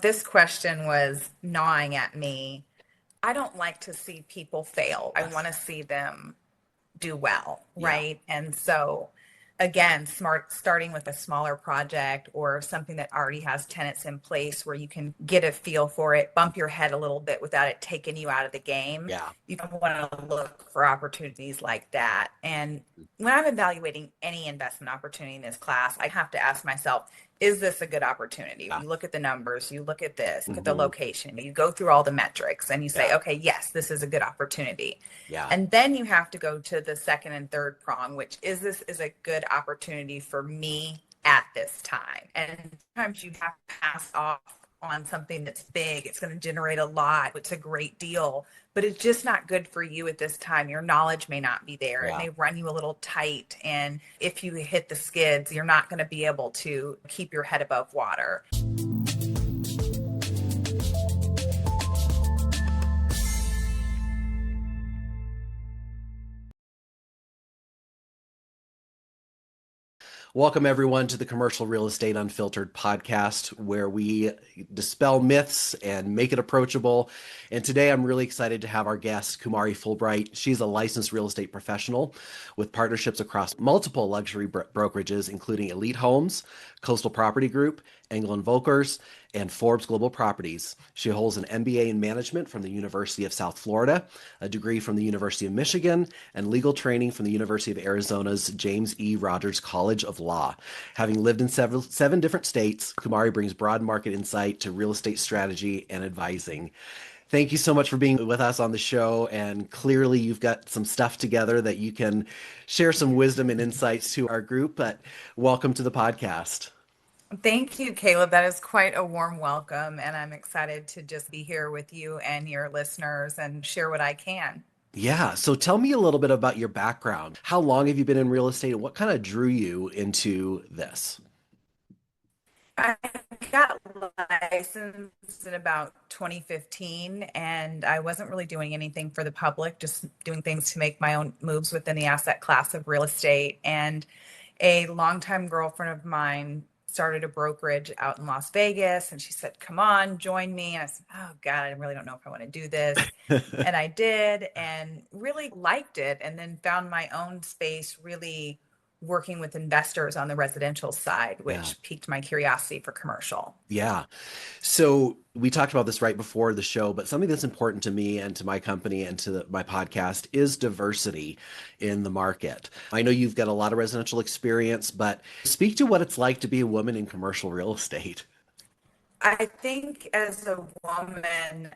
This question was gnawing at me. I don't like to see people fail. I want Yes. to see them do well, Yeah. right? And so again, starting with a smaller project or something that already has tenants in place where you can get a feel for it, bump your head a little bit without it taking you out of the game. Yeah. You want to look for opportunities like that. And when I'm evaluating any investment opportunity in this class, I have to ask myself, is this a good opportunity? Yeah. You look at the numbers, you look at this, look at the Hmm. location, you go through all the metrics and you say, Yeah. okay, yes, this is a good opportunity. Yeah. And then you have to go to the second and third prong, which is this is a good opportunity for me at this time. And sometimes you have to pass off on something that's big. It's going to generate a lot. It's a great deal, but it's just not good for you at this time. Your knowledge may not be there. It Yeah. may run you a little tight. And if you hit the skids, you're not going to be able to keep your head above water. Welcome, everyone, to the Commercial Real Estate Unfiltered podcast, where we dispel myths and make it approachable. And today I'm really excited to have our guest, Kumari Fulbright. She's a licensed real estate professional with partnerships across multiple luxury brokerages, including Elite Homes, Coastal Property Group, England Volkers, and Forbes Global Properties. She holds an MBA in management from the University of South Florida, a degree from the University of Michigan, and legal training from the University of Arizona's James E. Rogers College of Law. Having lived in seven different states, Kumari brings broad market insight to real estate strategy and advising. Thank you so much for being with us on the show. And clearly, you've got some stuff together that you can share some wisdom and insights to our group. But welcome to the podcast. Thank you, Caleb. That is quite a warm welcome. And I'm excited to just be here with you and your listeners and share what I can. Yeah. So tell me a little bit about your background. How long have you been in real estate and what kind of drew you into this? I got licensed in about 2015, and I wasn't really doing anything for the public, just doing things to make my own moves within the asset class of real estate. And a longtime girlfriend of mine started a brokerage out in Las Vegas, and she said, "Come on, join me." And I said, "Oh, God, I really don't know if I want to do this." And I did and really liked it, and then found my own space really working with investors on the residential side, Yeah. which piqued my curiosity for commercial. Yeah. So we talked about this right before the show, but something that's important to me and to my company and to my podcast is diversity in the market. I know you've got a lot of residential experience, but speak to what it's like to be a woman in commercial real estate. I think as a woman,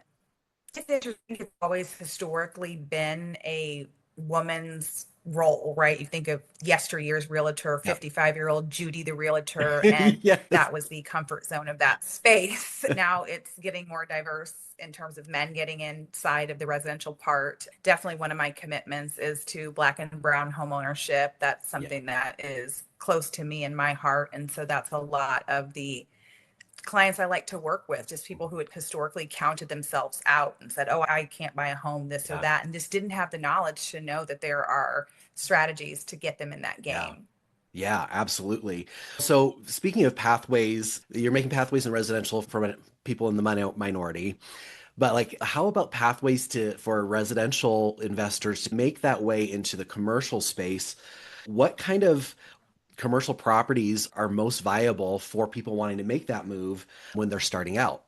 it's interesting. It's always historically been a woman's role, right? You think of yesteryear's realtor, Yeah. 55-year-old Judy the realtor, and Yes. that was the comfort zone of that space. Now it's getting more diverse in terms of men getting inside of the residential part. Definitely one of my commitments is to Black and brown home ownership. That's Yeah. something that is close to me and my heart. And so that's a lot of the clients I like to work with, just people who had historically counted themselves out and said, "Oh, I can't buy a home, this or Yeah. that," and just didn't have the knowledge to know that there are strategies to get them in that Yeah. game. Yeah, absolutely. So, speaking of pathways, you're making pathways in residential for people in the minority. But like, how about pathways to for residential investors to make that way into the commercial space? What kind of commercial properties are most viable for people wanting to make that move when they're starting out?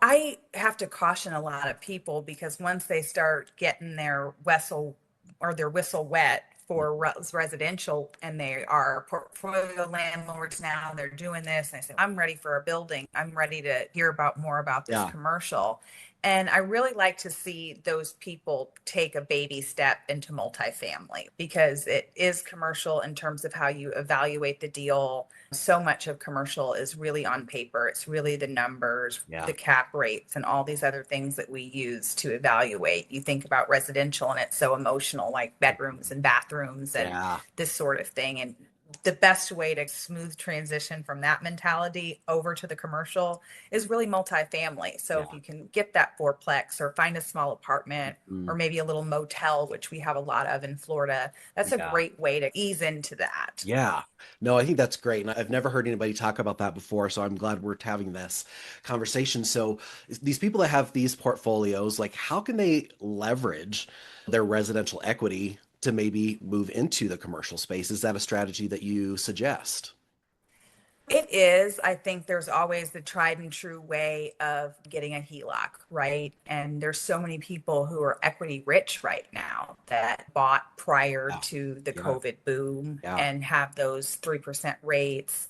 I have to caution a lot of people because once they start getting their whistle wet for residential and they are portfolio landlords now, they're doing this. And I say, "I'm ready for a building. I'm ready to hear about more about this Yeah, commercial." And I really like to see those people take a baby step into multifamily because it is commercial in terms of how you evaluate the deal. So much of commercial is really on paper. It's really the numbers, yeah, the cap rates, and all these other things that we use to evaluate. You think about residential and it's so emotional, like bedrooms and bathrooms and yeah, this sort of thing. And the best way to smooth transition from that mentality over to the commercial is really multifamily. So if Yeah. you can get that fourplex or find a small apartment Mm, or maybe a little motel, which we have a lot of in Florida, that's a yeah. great way to ease into that. Yeah. No, I think that's great. And I've never heard anybody talk about that before. So I'm glad we're having this conversation. So these people that have these portfolios, like how can they leverage their residential equity to maybe move into the commercial space? Is that a strategy that you suggest? It is. I think there's always the tried and true way of getting a HELOC, right? And there's so many people who are equity rich right now that bought prior Yeah. to the Yeah. COVID boom Yeah. and have those 3% rates.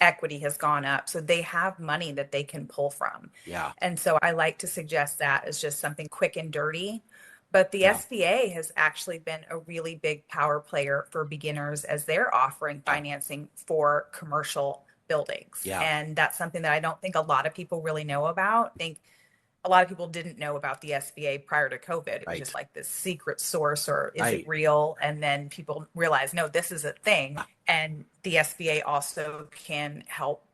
Equity has gone up. So they have money that they can pull from. Yeah. And so I like to suggest that as just something quick and dirty. But the Yeah. SBA has actually been a really big power player for beginners as they're offering Yeah. financing for commercial buildings. Yeah. And that's something that I don't think a lot of people really know about. I think a lot of people didn't know about the SBA prior to COVID. It was Right. just like this secret source or is it Right. real? And then people realize, no, this is a thing. And the SBA also can help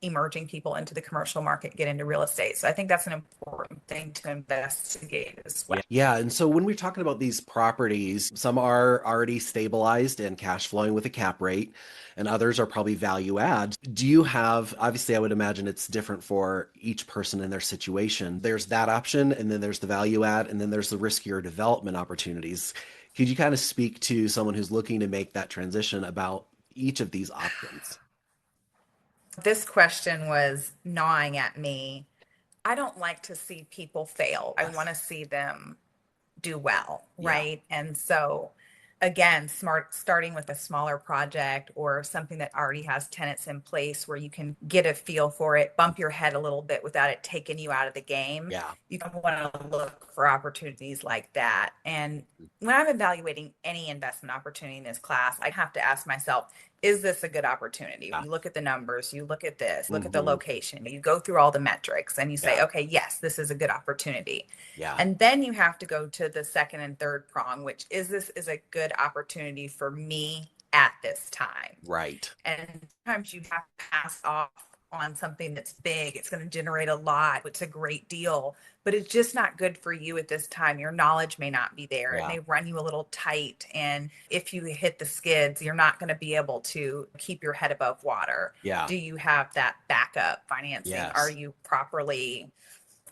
emerging people into the commercial market get into real estate. So I think that's an important thing to investigate as well. Yeah. Yeah. And so when we're talking about these properties, some are already stabilized and cash flowing with a cap rate, and others are probably value add. Do you have, obviously, I would imagine it's different for each person in their situation. There's that option, and then there's the value add, and then there's the riskier development opportunities. Could you kind of speak to someone who's looking to make that transition about each of these options? This question was gnawing at me. I don't like to see people fail. I want Yes. to see them do well, Yeah. right? And so again, starting with a smaller project or something that already has tenants in place where you can get a feel for it, bump your head a little bit without it taking you out of the game. Yeah. You want to look for opportunities like that. And when I'm evaluating any investment opportunity in this class, I have to ask myself, is this a good opportunity? Yeah. You look at the numbers, you look at this, look at the Hmm. location, you go through all the metrics and you say, Yeah. okay, yes, this is a good opportunity. Yeah. And then you have to go to the second and third prong, which is this is a good opportunity for me at this time. Right. And sometimes you have to pass off on something that's big. It's going to generate a lot. It's a great deal, but it's just not good for you at this time. Your knowledge may not be there. It Yeah. may run you a little tight. And if you hit the skids, you're not going to be able to keep your head above water. Yeah. Do you have that backup financing? Are Yes. you properly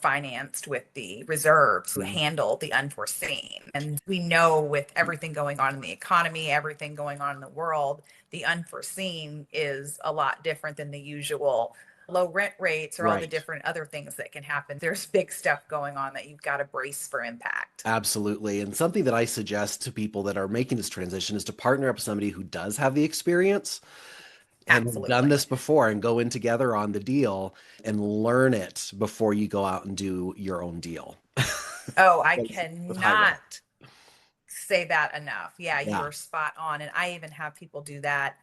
financed with the reserves to Mhm. handle the unforeseen? And we know with everything going on in the economy, everything going on in the world, the unforeseen is a lot different than the usual low rent rates or all the Right. different other things that can happen. There's big stuff going on that you've got to brace for impact. Absolutely. And something that I suggest to people that are making this transition is to partner up with somebody who does have the experience and have done Absolutely. this before and go in together on the deal and learn it before you go out and do your own deal. Oh, I With high risk. cannot say that enough. Yeah, you Yeah. are spot on. And I even have people do that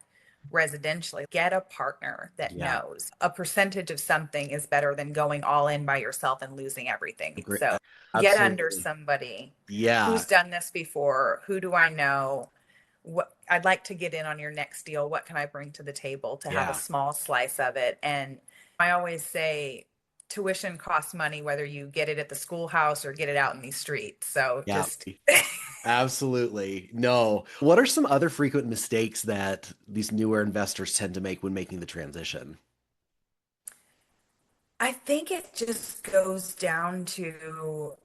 residentially. Get a partner that Yeah. knows a percentage of something is better than going all in by yourself and losing everything. Agree. So get under Absolutely. somebody Yeah. who's done this before. Who do I know? What I'd like to get in on your next deal. What can I bring to the table to have a Yeah. small slice of it? And I always say tuition costs money, whether you get it at the schoolhouse or get it out in these streets. So Yeah. just Absolutely. No. What are some other frequent mistakes that these newer investors tend to make when making the transition? I think it just goes down to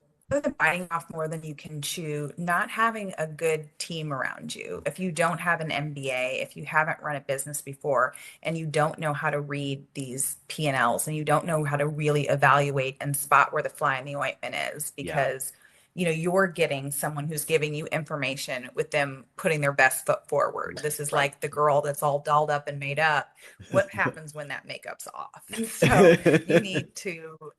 biting off more than you can chew, not having a good team around you. If you don't have an MBA, if you haven't run a business before, and you don't know how to read these P&Ls and you don't know how to really evaluate and spot where the fly in the ointment is, Yeah. because you're getting someone who's giving you information with them putting their best foot forward. This is Right. like the girl that's all dolled up and made up. What happens when that makeup's off? So you need to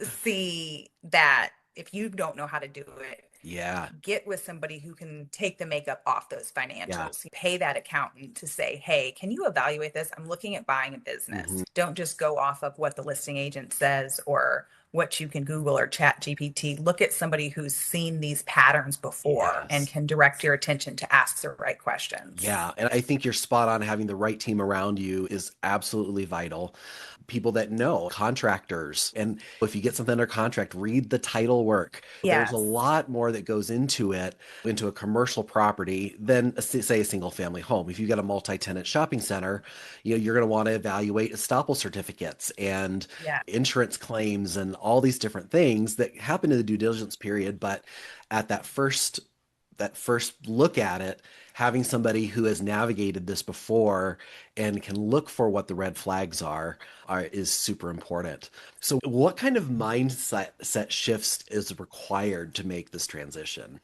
see that if you don't know how to do it, Yeah. get with somebody who can take the makeup off those Yeah. financials. Pay that accountant to say, hey, can you evaluate this? I'm looking at buying a business. Hmm. Don't just go off of what the listing agent says or what you can Google or chat GPT. Look at somebody who's seen these patterns before and Yes. can direct your attention to ask the right questions. Yeah, and I think you're spot on. Having the right team around you is absolutely vital. People that know, contractors, and if you get something under contract, read the title work. There's a Yes. lot more that goes into it, into a commercial property than, say, a single family home. If you got a multi-tenant shopping center, you're going to want to evaluate estoppel certificates and Yeah. insurance claims and all these different things that happen in the due diligence period. But at that first look at it, having somebody who has navigated this before and can look for what the red flags are is super important. So what kind of mindset shifts is required to make this transition?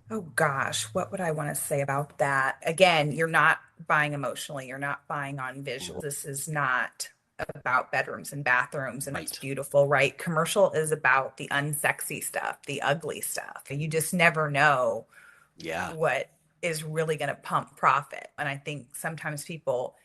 Oh gosh, what would I want to say about that? Again, you're not buying emotionally, you're not buying on visual. This is not about bedrooms and bathrooms and it's Right. beautiful, right? Commercial is about the unsexy stuff, the ugly stuff. You just never know Yeah. what is really going to pump profit. And I think sometimes people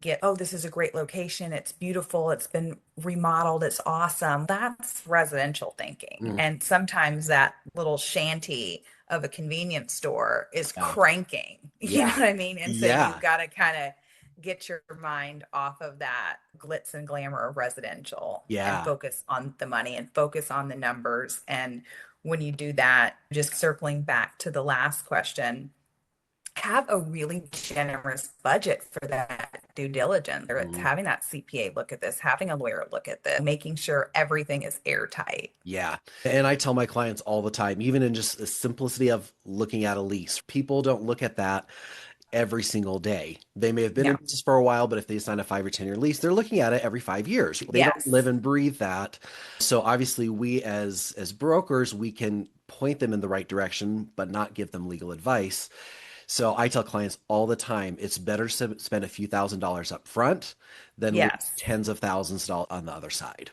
get, oh, this is a great location. It's beautiful. It's been remodeled. It's awesome. That's residential thinking. Mm, And sometimes that little shanty of a convenience store is yeah. cranking. You know Yeah. what I mean? And so you've Yeah. got to kind of get your mind off of that glitz and glamour of residential and Yeah. focus on the money and focus on the numbers. And when you do that, just circling back to the last question, have a really generous budget for that due diligence. Or it's Mm, having that CPA look at this, having a lawyer look at this, making sure everything is airtight. yeah. And I tell my clients all the time, even in just the simplicity of looking at a lease, people don't look at that every single day. They may have been in No. business for a while, but if they sign a 5 or 10 year lease, they're looking at it every 5 years. They don't live Yes. and breathe that. So obviously we as brokers, we can point them in the right direction, but not give them legal advice. So I tell clients all the time, it's better to spend a few $1,000s up front than lose Yes. tens of thousands of dollars on the other side.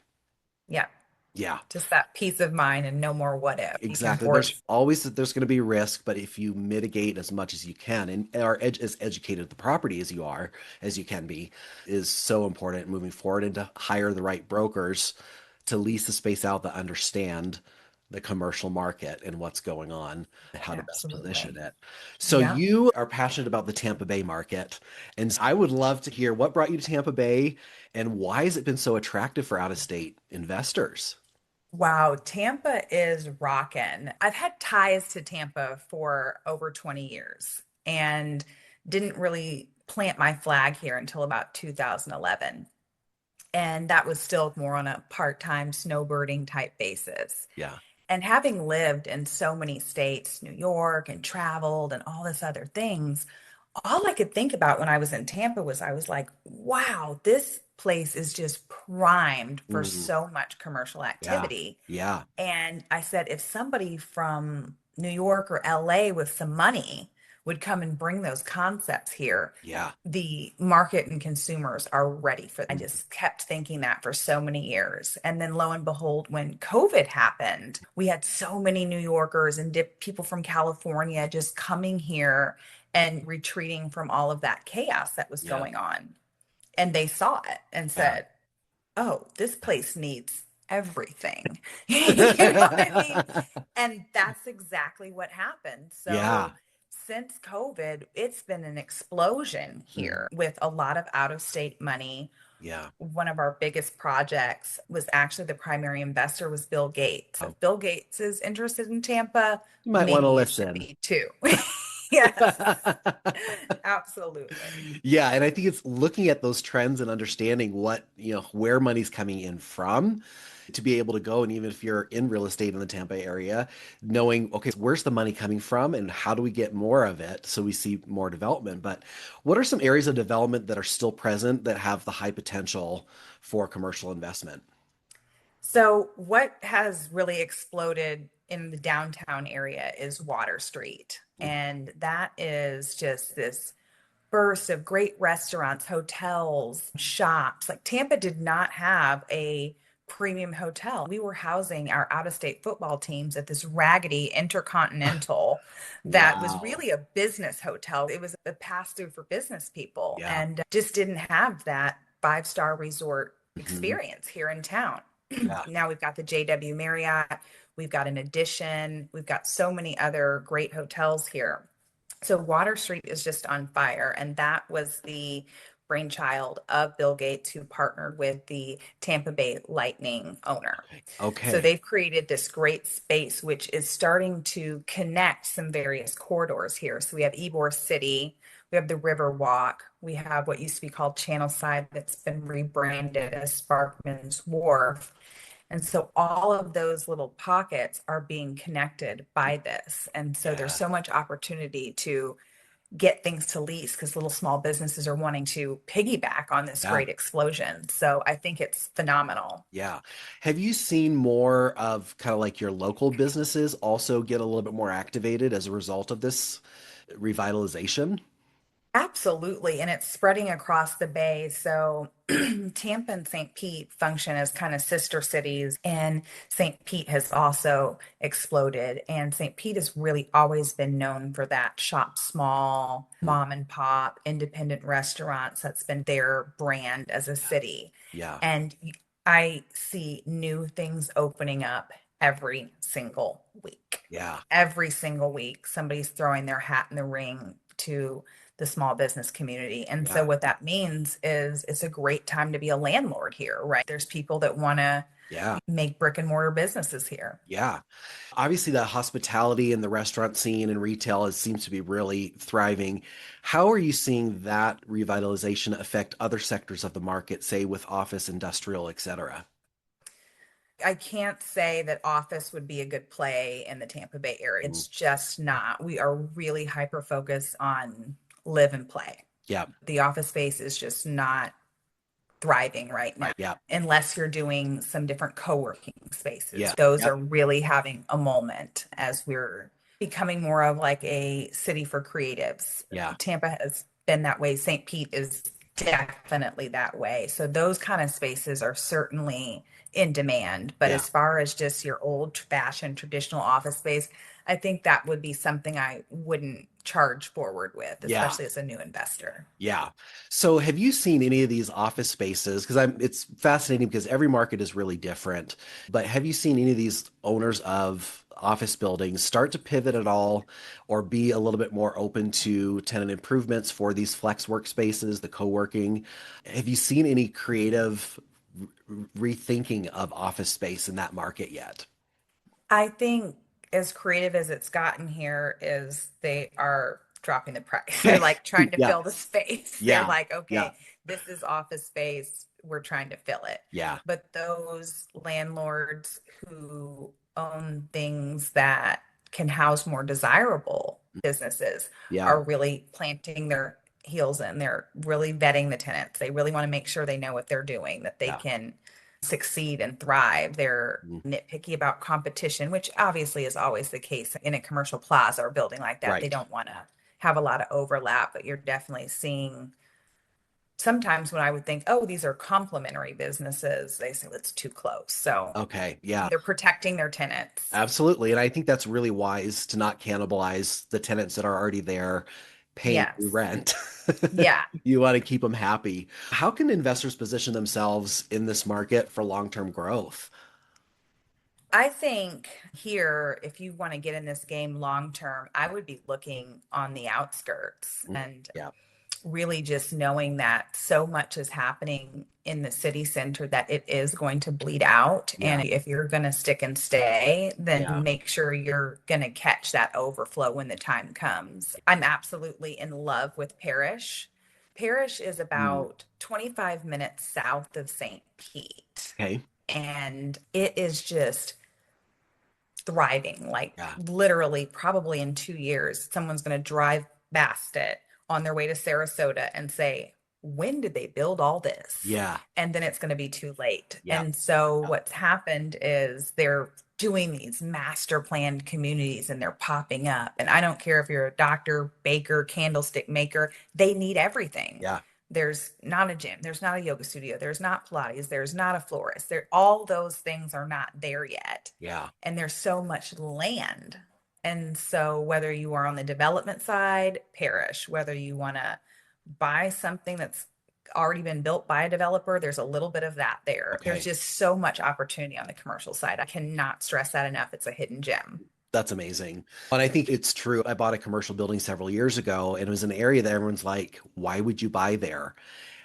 Yeah. Yeah. Just that peace of mind and no more what if. You can Exactly. force. There's going to be risk, but if you mitigate as much as you can and are as educated at the property as you are, as you can be, is so important moving forward and to hire the right brokers to lease the space out that understand the commercial market and what's going on and how to best position Absolutely. it. So Yeah. you are passionate about the Tampa Bay market, and I would love to hear what brought you to Tampa Bay and why has it been so attractive for out-of-state investors? Wow, Tampa is rocking. I've had ties to Tampa for over 20 years and didn't really plant my flag here until about 2011. And that was still more on a part-time snowbirding type basis. Yeah. And having lived in so many states, New York, and traveled and all this other things, all I could think about when I was in Tampa was I was like, wow, this place is just primed for Mm, so much commercial yeah. activity. Yeah. And I said, if somebody from New York or LA with some money would come and bring those concepts here, Yeah. the market and consumers are ready for it. I Mm, just kept thinking that for so many years. And then lo and behold, when COVID happened, we had so many New Yorkers and people from California just coming here and retreating from all of that chaos that was yeah. going on. And they saw it and Yeah. said, oh, this place needs everything. You know what I mean? And that's exactly what happened. Yeah. So since COVID, it's been an explosion Mm, here with a lot of out of state money. yeah. One of our biggest projects was actually the primary investor was Bill Gates. Oh, If Bill Gates is interested in Tampa, you might want maybe to you should listen. be too. Yes, absolutely. Yeah, and I think it's looking at those trends and understanding where money's coming in from to be able to go. And even if you're in real estate in the Tampa area, knowing, okay, where's the money coming from and how do we get more of it so we see more development? But what are some areas of development that are still present that have the high potential for commercial investment? So, what has really exploded in the downtown area is Water Street. Mm, And that is just this burst of great restaurants, hotels, shops. Like Tampa did not have a premium hotel. We were housing our out of state football teams at this raggedy intercontinental that was wow. really a business hotel. It was a pass through for business people Yeah. and just didn't have that five-star resort Hmm. experience here in town. Yeah. Now we've got the JW Marriott, we've got an Addition, we've got so many other great hotels here. So Water Street is just on fire. And that was the brainchild of Bill Gates, who partnered with the Tampa Bay Lightning owner. So Okay. they've created this great space, which is starting to connect some various corridors here. So we have Ybor City, we have the River Walk, we have what used to be called Channel Side that's been rebranded as Sparkman's Wharf. And so all of those little pockets are being connected by this. And so there's Yeah. so much opportunity to get things to lease because little small businesses are wanting to piggyback on this Yeah. great explosion. So I think it's phenomenal. Yeah. Have you seen more of kind of like your local businesses also get a little bit more activated as a result of this revitalization? Absolutely. And it's spreading across the bay. So Tampa and St. Pete function as kind of sister cities, and St. Pete has also exploded. And St. Pete has really always been known for that shop small, Mm. mom and pop, independent restaurants. That's been their brand as a city. Yeah. And I see new things opening up every single week. Yeah. Every single week, somebody's throwing their hat in the ring to the small business community. And so Yeah. what that means is it's a great time to be a landlord here, right? There's people that want to Yeah. make brick and mortar businesses here. Yeah. Obviously, the hospitality and the restaurant scene and retail seems to be really thriving. How are you seeing that revitalization affect other sectors of the market, say with office, industrial, et cetera? I can't say that office would be a good play in the Tampa Bay area. Mm. It's just not. We are really hyper focused on live and play. Yeah. The office space is just not thriving right now, Right. Yeah. unless you're doing some different co-working spaces. Yeah. Those Yep. are really having a moment as we're becoming more of like a city for creatives. Yeah. Tampa has been that way. St. Pete is definitely that way. So those kind of spaces are certainly in demand. But Yeah. as far as just your old fashioned traditional office space, I think that would be something I wouldn't charge forward with, Yeah. especially as a new investor. Yeah. So have you seen any of these office spaces? Because it's fascinating because every market is really different. But have you seen any of these owners of office buildings start to pivot at all or be a little bit more open to tenant improvements for these flex workspaces, the co-working? Have you seen any creative rethinking of office space in that market yet? I think as creative as it's gotten here is they are dropping the price. They're like trying to Yeah. fill the space. They're Yeah. like, Yeah. okay, this is office space. We're trying to fill it. Yeah. But those landlords who own things that can house more desirable businesses Yeah. are really planting their heels in. They're really vetting the tenants. They really want to make sure they know what they're doing, that they Yeah. can succeed and thrive. They're Mm. nitpicky about competition, which obviously is always the case in a commercial plaza or building like that. They Right. don't want to have a lot of overlap, but you're definitely seeing sometimes when I would think, oh, these are complementary businesses, they say it's too close. So Okay. Yeah. they're protecting their tenants. Absolutely. And I think that's really wise to not cannibalize the tenants that are already there paying you Yes. rent. Yeah. You want to keep them happy. How can investors position themselves in this market for long-term growth? I think here, if you want to get in this game long term, I would be looking on the outskirts Mm. and Yeah. really just knowing that so much is happening in the city center that it is going to bleed out. Yeah. And if you're going to stick and stay, Yeah. then make sure you're going to catch that overflow when the time comes. I'm absolutely in love with Parrish. Parrish is Mm. about 25 minutes south of St. Pete. Okay. And it is just thriving. Like Yeah. literally, probably in 2 years, someone's going to drive past it on their way to Sarasota and say, when did they build all this? Yeah. And then it's going to be too late. Yeah. And so Yeah. what's happened is they're doing these master planned communities and they're popping up. And I don't care if you're a doctor, baker, candlestick maker, they need everything. Yeah. There's not a gym, there's not a yoga studio, there's not Pilates, there's not a florist. There, all those things are not there yet. Yeah. And there's so much land. And so whether you are on the development side, Parrish, whether you want to buy something that's already been built by a developer. There's a little bit of that there. There's Okay. just so much opportunity on the commercial side. I cannot stress that enough. It's a hidden gem. That's amazing. And I think it's true. I bought a commercial building several years ago, and it was an area that everyone's like, why would you buy there?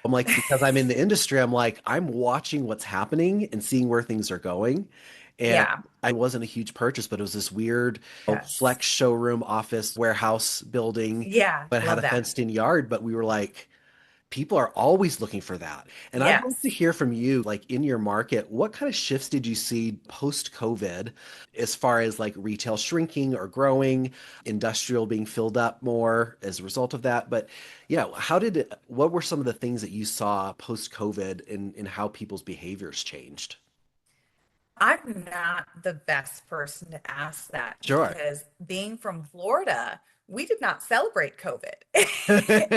I'm like, because I'm in the industry, I'm like, I'm watching what's happening and seeing where things are going. And Yeah. I wasn't a huge purchase, but it was this weird Yes. flex showroom office warehouse building, Yeah. but it had Love a that. fenced in yard. But we were like, people are always looking for that. And I'd love to Yes. hear from you, like in your market, what kind of shifts did you see post-COVID as far as like retail shrinking or growing, industrial being filled up more as a result of that? But yeah, what were some of the things that you saw post-COVID in how people's behaviors changed? I'm not the best person to ask that Sure. because being from Florida, we did not celebrate COVID.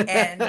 And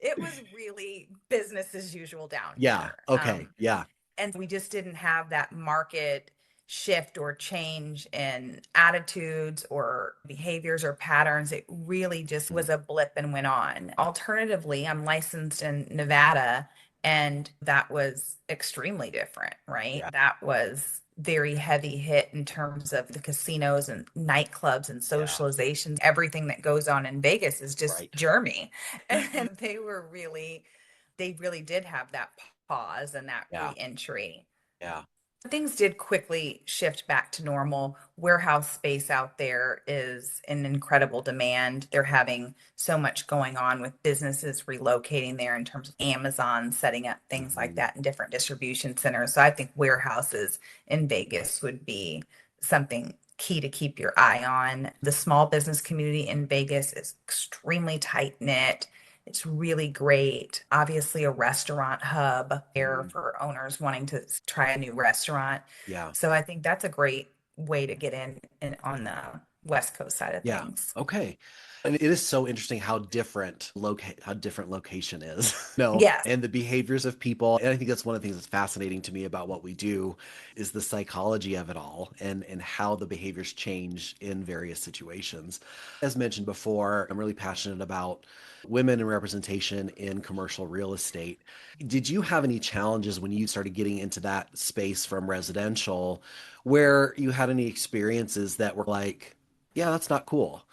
it was really business as usual down Yeah. here. Okay. Yeah. And we just didn't have that market shift or change in attitudes or behaviors or patterns. It really just Mm. was a blip and went on. Alternatively, I'm licensed in Nevada, and that was extremely different, right? Yeah. That was very heavy hit in terms of the casinos and nightclubs and Yeah. socializations. Everything that goes on in Vegas is just Right. germy. And they really did have that pause and that Yeah. re-entry. Yeah. Things did quickly shift back to normal. Warehouse space out there is in incredible demand. They're having so much going on with businesses relocating there in terms of Amazon setting up things like Mhm. that in different distribution centers. So I think warehouses in Vegas would be something key to keep your eye on. The small business community in Vegas is extremely tight knit. It's really great. Obviously, a restaurant hub there Mhm. for owners wanting to try a new restaurant. Yeah. So I think that's a great way to get in on the West Coast side of Yeah. things. Okay. And it is so interesting how different location is. No, Yes. and the behaviors of people. And I think that's one of the things that's fascinating to me about what we do is the psychology of it all and how the behaviors change in various situations. As mentioned before, I'm really passionate about women and representation in commercial real estate. Did you have any challenges when you started getting into that space from residential where you had any experiences that were like, yeah, that's not cool.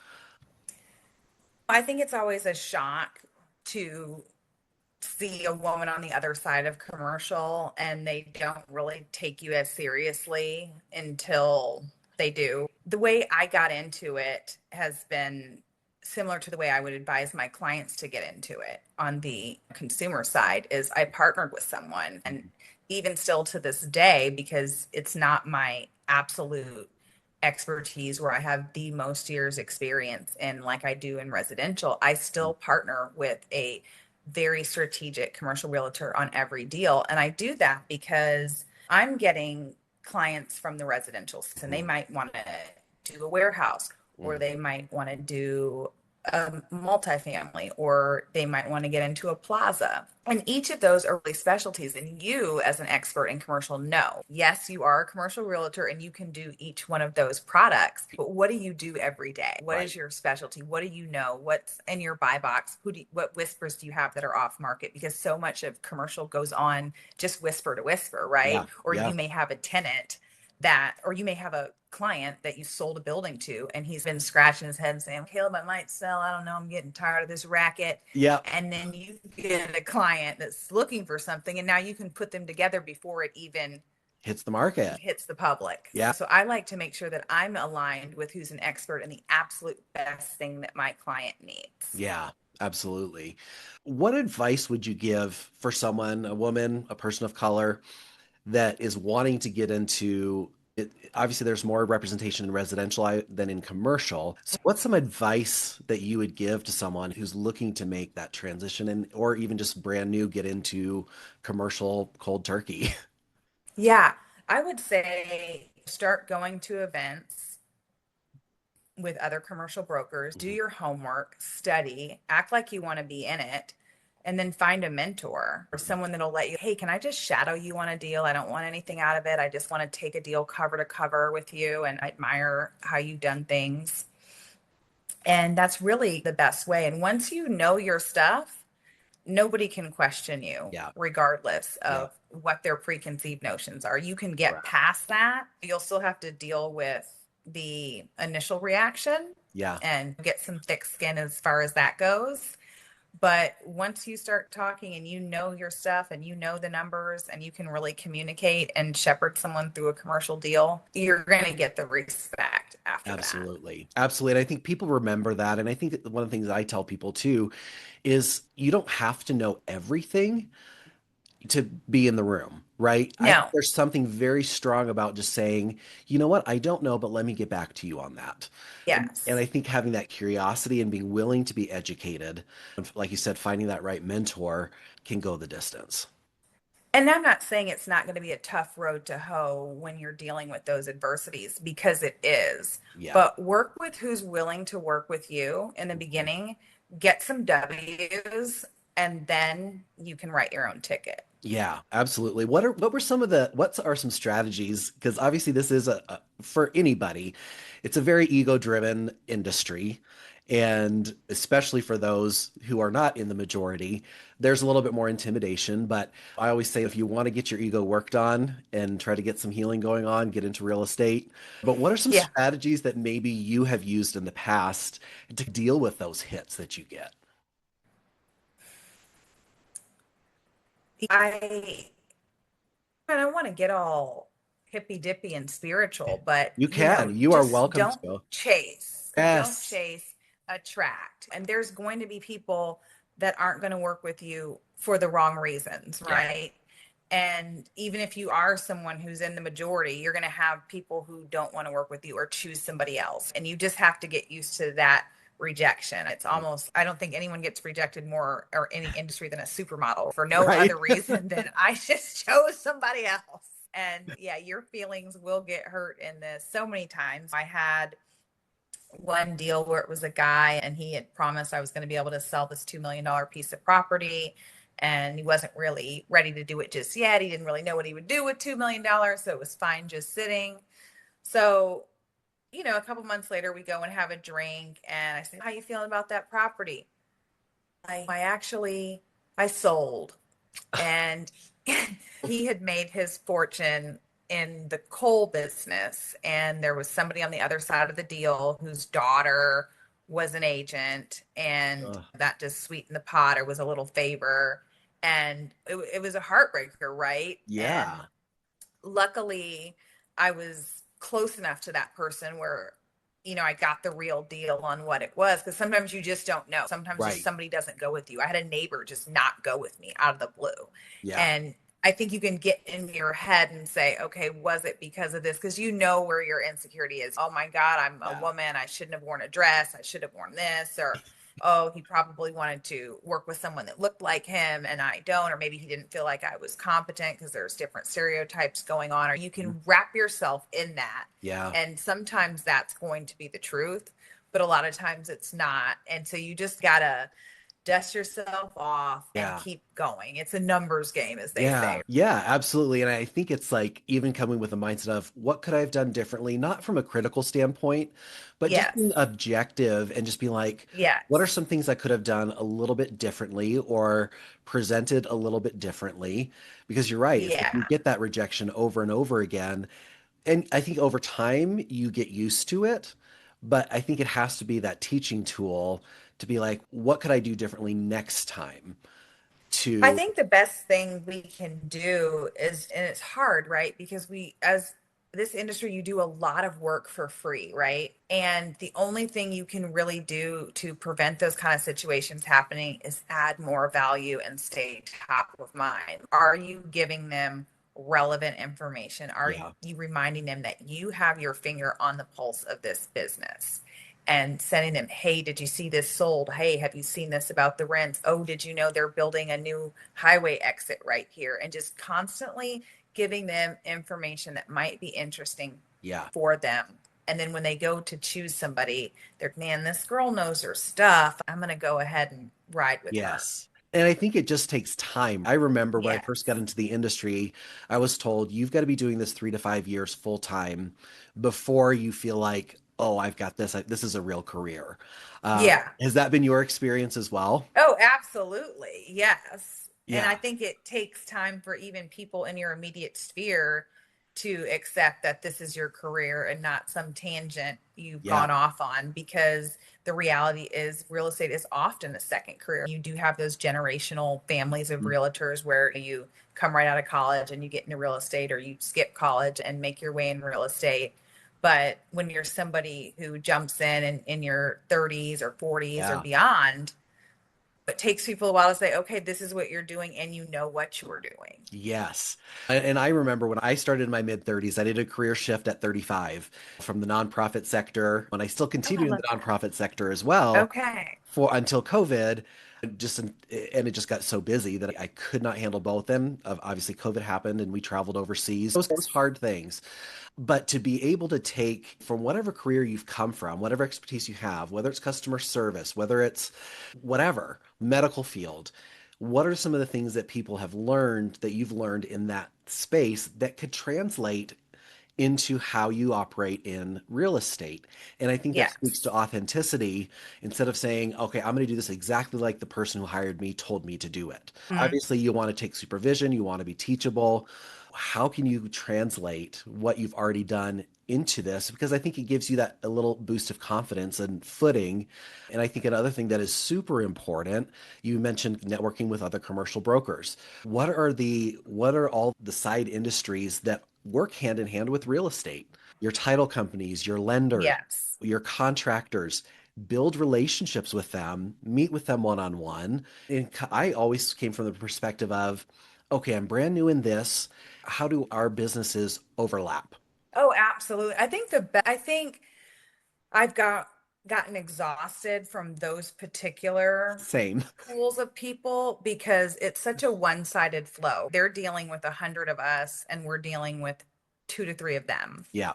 I think it's always a shock to see a woman on the other side of commercial and they don't really take you as seriously until they do. The way I got into it has been similar to the way I would advise my clients to get into it on the consumer side is I partnered with someone and even still to this day because it's not my absolute expertise where I have the most years experience in like I do in residential, I still partner with a very strategic commercial realtor on every deal. And I do that because I'm getting clients from the residential and they Mhm. might want to do a warehouse or Mhm. they might want to do a multifamily or they might want to get into a plaza. And each of those are really specialties. And you, as an expert in commercial, know yes, you are a commercial realtor and you can do each one of those products. But what do you do every day? What Right. is your specialty? What do you know? What's in your buy box? What whispers do you have that are off market? Because so much of commercial goes on just whisper to whisper, right? Yeah. Or Yeah. you may have a tenant that, or you may have a client that you sold a building to, and he's been scratching his head and saying, Caleb, I might sell. I don't know. I'm getting tired of this racket. Yeah. And then you get a client that's looking for something, and now you can put them together before it even Hits the market. hits the public. Yeah. So I like to make sure that I'm aligned with who's an expert and the absolute best thing that my client needs. Yeah. Absolutely. What advice would you give for someone, a woman, a person of color that is wanting to get into it? Obviously, there's more representation in residential than in commercial. So what's some advice that you would give to someone who's looking to make that transition and or even just brand new get into commercial cold turkey? Yeah, I would say start going to events with other commercial brokers, do Mhm. your homework, study, act like you want to be in it, and then find a mentor or someone that'll let you, hey, can I just shadow you on a deal? I don't want anything out of it. I just want to take a deal cover to cover with you and I admire how you've done things. And that's really the best way. And once you know your stuff, nobody can question you Yeah. regardless Yeah. of what their preconceived notions are. You can get Correct. past that. You'll still have to deal with the initial reaction Yeah. and get some thick skin as far as that goes. But once you start talking and you know your stuff and you know the numbers and you can really communicate and shepherd someone through a commercial deal, you're going to get the respect after that. Absolutely. Absolutely. And I think people remember that. And I think that one of the things I tell people too is you don't have to know everything to be in the room, right? I think No, there's something very strong about just saying, you know what, I don't know, but let me get back to you on that. And yes. I think having that curiosity and being willing to be educated, like you said, finding that right mentor can go the distance. And I'm not saying it's not going to be a tough road to hoe when you're dealing with those adversities because it is. Yeah. But work with who's willing to work with you in the Mhm. beginning, get some W's, and then you can write your own ticket. Yeah, absolutely. What are some strategies? Because obviously this is for anybody, it's a very ego-driven industry. And especially for those who are not in the majority, there's a little bit more intimidation. But I always say if you want to get your ego worked on and try to get some healing going on, get into real estate. But what are some Yeah. strategies that maybe you have used in the past to deal with those hits that you get? I don't want to get all hippy dippy and spiritual, but You can. You are just welcome don't to. chase. Don't Yes. chase, attract. And there's going to be people that aren't going to work with you for the wrong reasons, Yeah. right? And even if you are someone who's in the majority, you're going to have people who don't want to work with you or choose somebody else. And you just have to get used to that rejection. It's almost, I don't think anyone gets rejected more or any industry than a supermodel for no Right. other reason than I just chose somebody else. And yeah, your feelings will get hurt in this so many times. I had one deal where it was a guy and he had promised I was going to be able to sell this $2 million piece of property. And he wasn't really ready to do it just yet. He didn't really know what he would do with $2 million. So it was fine just sitting. So, a couple months later, we go and have a drink. And I said, "How you feeling about that property?" I sold. And he had made his fortune in the coal business. And there was somebody on the other side of the deal whose daughter was an agent. And Ugh. that just sweetened the pot or was a little favor. And it was a heartbreaker, right? And Yeah. luckily, I was close enough to that person where I got the real deal on what it was because sometimes you just don't know. Sometimes just Right. somebody doesn't go with you. I had a neighbor just not go with me out of the blue. Yeah. And I think you can get in your head and say, okay, was it because of this? Because you know where your insecurity is. Oh my God, I'm a Yeah. woman. I shouldn't have worn a dress. I should have worn this. Or, oh, he probably wanted to work with someone that looked like him and I don't. Or maybe he didn't feel like I was competent because there's different stereotypes going on. Or you Mhm. can wrap yourself in that. Yeah. And sometimes that's going to be the truth, but a lot of times it's not. And so you just got to dust yourself off and Yeah. keep going. It's a numbers game, as they Yeah. say. Yeah, absolutely. And I think it's like even coming with a mindset of what could I have done differently, not from a critical standpoint, but just being Yes. objective and just being like, what are Yes. some things I could have done a little bit differently or presented a little bit differently? Because you're right. It's like you Yeah. get that rejection over and over again. And I think over time you get used to it, but I think it has to be that teaching tool to be like, what could I do differently next time I to, think the best thing we can do is, and it's hard, right? Because as this industry, you do a lot of work for free, right? And the only thing you can really do to prevent those kind of situations happening is add more value and stay top of mind. Are you giving them relevant information? Are yeah, you reminding them that you have your finger on the pulse of this business? And sending them, hey, did you see this sold? Hey, have you seen this about the rents? Oh, did you know they're building a new highway exit right here? And just constantly giving them information that might be interesting yeah, for them. And then when they go to choose somebody, they're, man, this girl knows her stuff. I'm going to go ahead and ride with her. yes. And I think it just takes time. I remember when I first got Yes. into the industry, I was told you've got to be doing this 3 to 5 years full time before you feel like, oh, I've got this. This is a real career. Yeah. Has that been your experience as well? Oh, absolutely. Yes. And I Yeah. think it takes time for even people in your immediate sphere to accept that this is your career and not some tangent you've Yeah. gone off on, because the reality is real estate is often a second career. You do have those generational families of Mm. realtors where you come right out of college and you get into real estate, or you skip college and make your way in real estate. But when you're somebody who jumps in your 30s or 40s or Yeah. beyond, it takes people a while to say, okay, this is what you're doing and you know what you're doing. Yes. And I remember when I started in my mid 30s, I did a career shift at 35 from the nonprofit sector, and I still Oh, I continue in the love that. nonprofit sector as well Okay. for until COVID. Just and it just got so busy that I could not handle both. Then obviously COVID happened and we traveled overseas. Those hard things. But to be able to take from whatever career you've come from, whatever expertise you have, whether it's customer service, whether it's whatever, medical field, what are some of the things that people have learned that you've learned in that space that could translate into how you operate in real estate? And I think that speaks to Yes. authenticity instead of saying, okay, I'm going to do this exactly like the person who hired me told me to do it. Mm. Obviously, you want to take supervision, you want to be teachable. How can you translate what you've already done into this? Because I think it gives you that a little boost of confidence and footing. And I think another thing that is super important, you mentioned networking with other commercial brokers. What are all the side industries that work hand in hand with real estate? Your title companies, your lenders, Yes. your contractors, build relationships with them, meet with them one on one. And I always came from the perspective of, okay, I'm brand new in this. How do our businesses overlap? Oh, absolutely. I think I've gotten exhausted from those particular Same. pools of people because it's such a one-sided flow. They're dealing with 100 of us and we're dealing with two to three of them. Yeah.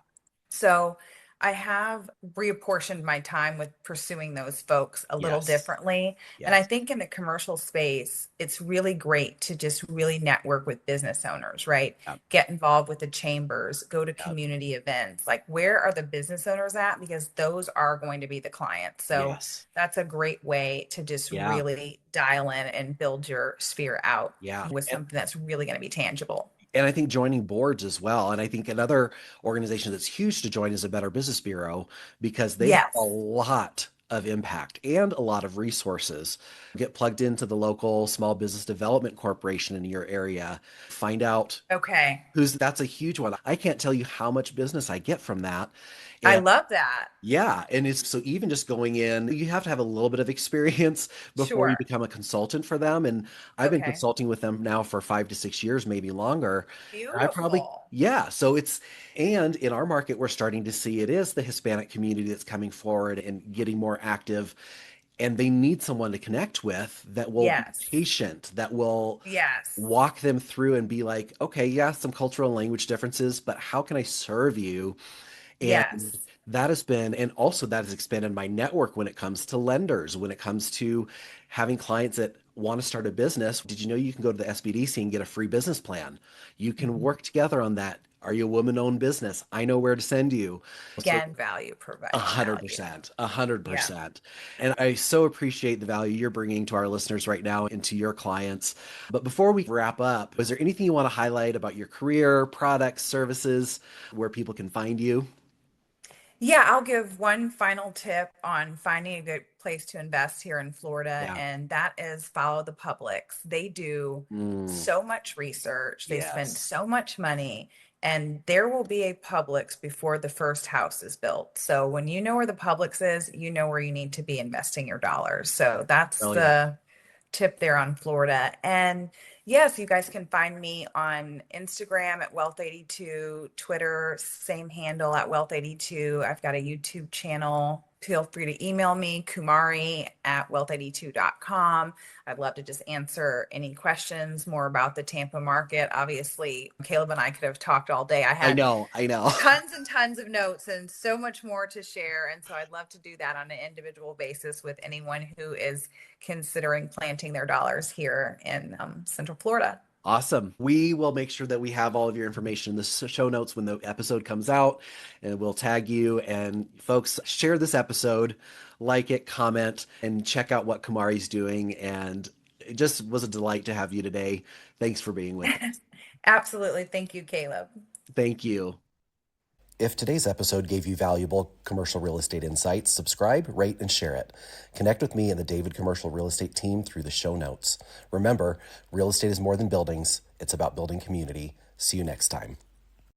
So I have reapportioned my time with pursuing those folks a little Yes. differently. And I Yes. think in the commercial space, it's really great to just really network with business owners, right? Yeah. Get involved with the chambers, go to Yeah. community events. Like, where are the business owners at? Because those are going to be the clients. So Yes. that's a great way to just Yeah. really dial in and build your sphere out Yeah. with something that's really going to be tangible. And I think joining boards as well. And I think another organization that's huge to join is a Better Business Bureau because they have a Yes. lot of impact and a lot of resources. Get plugged into the local small business development corporation in your area. Find out Okay. who's that's a huge one. I can't tell you how much business I get from that. I And love that. yeah, and it's so even just going in, you have to have a little bit of experience before you Sure. become a consultant for them. And I've been Okay. consulting with them now for 5 to 6 years, maybe longer. And I probably, Beautiful. yeah. So it's, and in our market, we're starting to see it is the Hispanic community that's coming forward and getting more active. And they need someone to connect with that will be Yes. patient, that will Yes. walk them through and be like, okay, yeah, some cultural and language differences, but how can I serve you? And Yes. that has been, and also that has expanded my network when it comes to lenders, when it comes to having clients that want to start a business. Did you know you can go to the SBDC and get a free business plan? You can Mhm. work together on that. Are you a woman-owned business? I know where to send you. So Again, value provides value. 100%, a hundred Yeah. percent. And I so appreciate the value you're bringing to our listeners right now and to your clients. But before we wrap up, is there anything you want to highlight about your career, products, services, where people can find you? Yeah, I'll give one final tip on finding a good place to invest here in Florida, Yeah. and that is follow the Publix. They do Mm, so much research, they spend yes. so much money, and there will be a Publix before the first house is built. So when you know where the Publix is, you know where you need to be investing your dollars. So that's Brilliant. the tip there on Florida. And yes, you guys can find me on Instagram at Wealth82, Twitter, same handle at Wealth82. I've got a YouTube channel. Feel free to email me, Kumari at wealth82.com. I'd love to just answer any questions more about the Tampa market. Obviously, Caleb and I could have talked all day. I I had know. I know. tons and tons of notes and so much more to share. And so I'd love to do that on an individual basis with anyone who is considering planting their dollars here in Central Florida. Awesome. We will make sure that we have all of your information in the show notes when the episode comes out, and we'll tag you. And folks, share this episode, like it, comment, and check out what Kumari's doing. And it just was a delight to have you today. Thanks for being with us. Absolutely. Thank you, Caleb. Thank you. If today's episode gave you valuable commercial real estate insights, subscribe, rate, and share it. Connect with me and the David Commercial Real Estate team through the show notes. Remember, real estate is more than buildings. It's about building community. See you next time.